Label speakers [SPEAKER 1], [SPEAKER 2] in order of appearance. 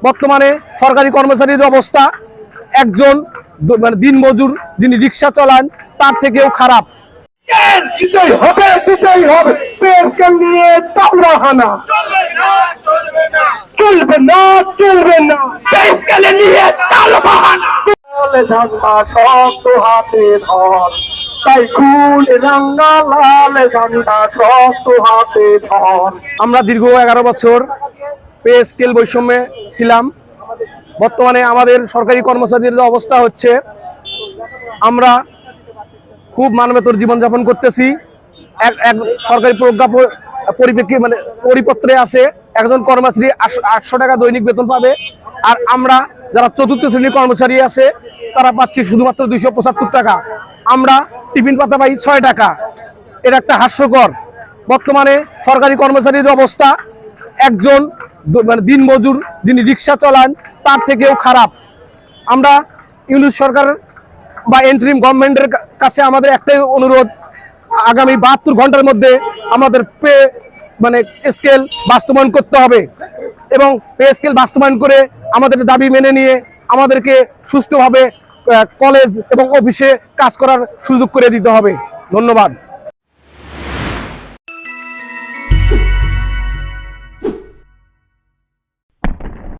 [SPEAKER 1] বর্তমানে সরকারি কর্মচারীর অবস্থা একজন মানে দিনমজুর যিনি রিক্সা চালান তার থেকেও খারাপ। আমরা দীর্ঘ 11 বছর পে স্কেল বৈষম্যে ছিলাম। বর্তমানে আমাদের সরকারি কর্মচারীদের যে অবস্থা হচ্ছে, আমরা খুব মানবেতর জীবনযাপন করতেছি। এক সরকারি পরিপ্রেক্ষী মানে পরিপত্রে আছে একজন কর্মচারী 800 টাকা দৈনিক বেতন পাবে, আর আমরা যারা চতুর্থ শ্রেণীর কর্মচারী আছে তারা পাচ্ছি শুধুমাত্র 275 টাকা। আমরা টিফিন পাতা পাই 6 টাকা। এটা একটা হাস্যকর। বর্তমানে সরকারি কর্মচারীর অবস্থা একজন মানে দিনমজুর যিনি রিক্সা চালান তার থেকেও খারাপ। আমরা ইউনিট সরকার বা এন্ট্রিম গভর্নমেন্টের কাছে আমাদের একটাই অনুরোধ, আগামী 72 ঘন্টার মধ্যে আমাদের পে মানে স্কেল বাস্তবায়ন করতে হবে এবং পে স্কেল বাস্তবায়ন করে আমাদের দাবি মেনে নিয়ে আমাদেরকে সুষ্ঠুভাবে কলেজ এবং অফিসে কাজ করার সুযোগ করে দিতে হবে। ধন্যবাদ।